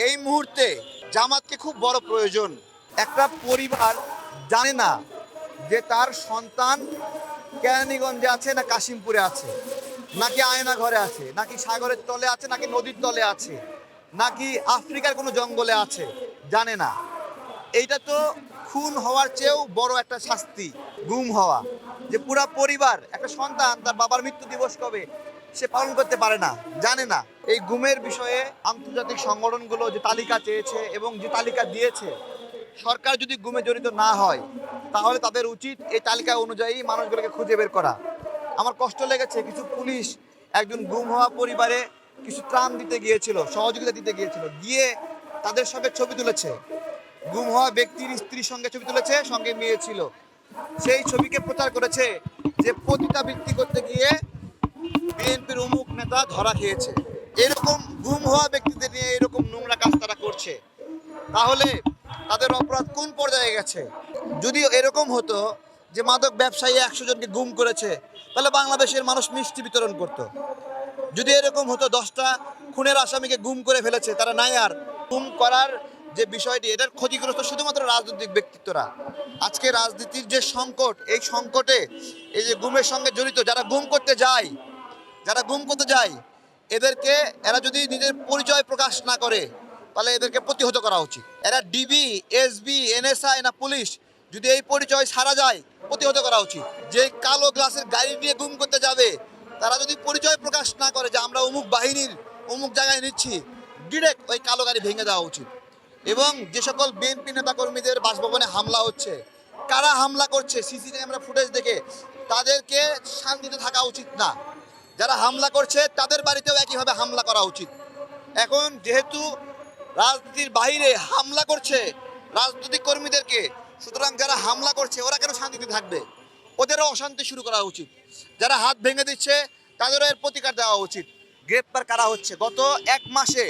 এই মুহূর্তে জামাতকে খুব বড় প্রয়োজন। একটা পরিবার জানে না যে তার সন্তান কেরানীগঞ্জে আছে না কাশিমপুরে আছে, নাকি আয়না ঘরে আছে, নাকি সাগরের তলে আছে, নাকি নদীর তলে আছে, নাকি আফ্রিকার কোনো জঙ্গলে আছে, জানে না। এইটা তো খুন হওয়ার চেয়েও বড় একটা শাস্তি, গুম হওয়া। যে পুরা পরিবার, একটা সন্তান তার বাবার মৃত্যু দিবস কবে সে পালন করতে পারে না, জানে না। এই গুমের বিষয়ে আন্তর্জাতিক সংগঠনগুলো যে তালিকা চেয়েছে এবং যে তালিকা দিয়েছে, সরকার যদি গুমে জড়িত না হয় তাহলে তাদের উচিত এই তালিকা অনুযায়ী মানুষগুলোকে খুঁজে বের করা। আমার কষ্ট লেগেছে, কিছু পুলিশ একজন গুম হওয়া পরিবারে কিছু ত্রাণ দিতে গিয়েছিল, সহযোগিতা দিতে গিয়েছিল, গিয়ে তাদের সঙ্গে ছবি তুলেছে। গুম হওয়া ব্যক্তির স্ত্রীর সঙ্গে ছবি তুলেছে, সঙ্গে মেয়ে ছিল। সেই ছবিকে প্রচার করেছে যে পতিতাবৃত্তি করতে গিয়ে বিএনপির অমুক নেতা ধরা খেয়েছে। এরকম গুম হওয়া ব্যক্তিদের নিয়ে এরকম নোংরা কাজ তারা করছে, তাহলে তাদের অপরাধ কোন পর্যায়ে গেছে? যদি এরকম হতো যে মাদক ব্যবসায়ী 100 জনকে গুম করেছে, তাহলে বাংলাদেশের মানুষ মিষ্টি বিতরণ করত। যদি এরকম হতো 10টা খুনের আসামিকে গুম করে ফেলেছে, তারা নাই আর গুম করার যে বিষয়টি, এটার ক্ষতিগ্রস্ত শুধুমাত্র রাজনৈতিক ব্যক্তিত্বরা। আজকে রাজনীতির যে সংকট, এই সংকটে এই যে গুমের সঙ্গে জড়িত যারা গুম করতে যায়, এদেরকে, এরা যদি নিজের পরিচয় প্রকাশ না করে তাহলে এদেরকে প্রতিহত করা উচিত। এরা ডিবি, এসবি, এনএসআই না পুলিশ, যদি এই পরিচয় ছাড়া যায় প্রতিহত করা উচিত। যে কালো গ্লাসের গাড়ি নিয়ে গুম করতে যাবে, তারা যদি পরিচয় প্রকাশ না করে যে আমরা অমুক বাহিনীর অমুক জায়গায় নিচ্ছি, ডিরেক্ট ওই কালো গাড়ি ভেঙে দেওয়া উচিত। এবং যে সকল বিএনপি নেতাকর্মীদের বাসভবনে হামলা হচ্ছে, কারা হামলা করছে সিসি ক্যামেরা ফুটেজ দেখে তাদেরকে শান্তিতে থাকা উচিত না। যারা হামলা করছে তাদের বাড়িতেও একইভাবে হামলা করা উচিত। এখন যেহেতু রাজনীতির বাইরে হামলা করছে রাজনৈতিক কর্মীদেরকে, সুতরাং যারা হামলা করছে ওরা কেন শান্তিতে থাকবে? ওদেরও অশান্তি শুরু করা উচিত। যারা হাত ভেঙে দিচ্ছে তাদেরও এর প্রতিকার দেওয়া উচিত। গ্রেপ্তার কারা হচ্ছে? গত 1 মাসে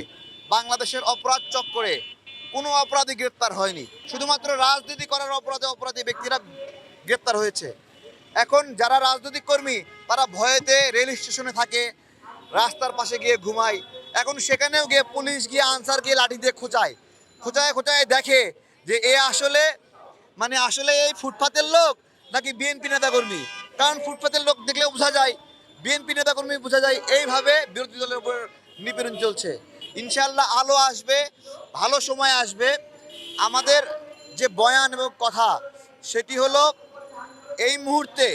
বাংলাদেশের অপরাধ চক্করে কোনো অপরাধী গ্রেপ্তার হয়নি, শুধুমাত্র রাজনীতি করার অপরাধী ব্যক্তিরা গ্রেপ্তার হয়েছে। এখন যারা রাজনৈতিক কর্মী তারা ভয়েতে রেল স্টেশনে থাকে, রাস্তার পাশে গিয়ে ঘুমায়। এখন সেখানেও গিয়ে পুলিশ গিয়ে আনসার গিয়ে লাঠি দিয়ে খোঁচায় দেখে যে এ আসলে এই ফুটপাতের লোক নাকি বিএনপি নেতাকর্মী। কারণ ফুটপাতের লোক দেখলে বোঝা যায়, বিএনপি নেতাকর্মী বোঝা যায়। এইভাবে বিরোধী দলের উপর নিপীড়ন চলছে। ইনশাল্লাহ আলো আসবে, ভালো সময় আসবে। আমাদের যে বয়ান এবং কথা, সেটি হলো এই মুহূর্তে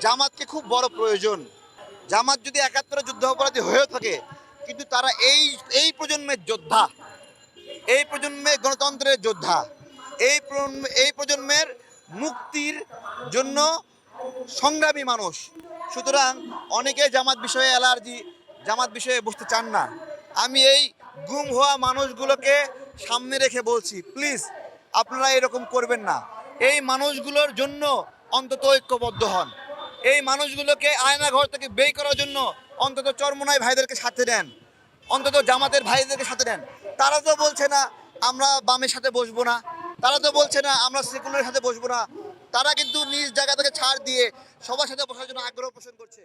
জামাতকে খুব বড় প্রয়োজন। জামাত যদি 71 যুদ্ধ অপরাধী হয়ে থাকে, কিন্তু তারা এই প্রজন্মের যোদ্ধা, এই প্রজন্মের গণতন্ত্রের যোদ্ধা, এই প্রজন্মের মুক্তির জন্য সংগ্রামী মানুষ। সুতরাং অনেকে জামাত বিষয়ে অ্যালার্জি, জামাত বিষয়ে বুঝতে চান না। আমি এই গুম হওয়া মানুষগুলোকে সামনে রেখে বলছি, প্লিজ আপনারা এরকম করবেন না। এই মানুষগুলোর জন্য অন্তত ঐক্যবদ্ধ হন। এই মানুষগুলোকে আয়নাঘর থেকে বের করার জন্য অন্তত চরমোনাই ভাইদেরকে সাথে নেন, অন্তত জামাতের ভাইদেরকে সাথে নেন। তারা তো বলছে না আমরা বামের সাথে বসবো না, তারা তো বলছে না আমরা সেকুলারের সাথে বসবো না। তারা কিন্তু নিজ জায়গা থেকে ছাড় দিয়ে সবার সাথে বসার জন্য আগ্রহ পোষণ করছে।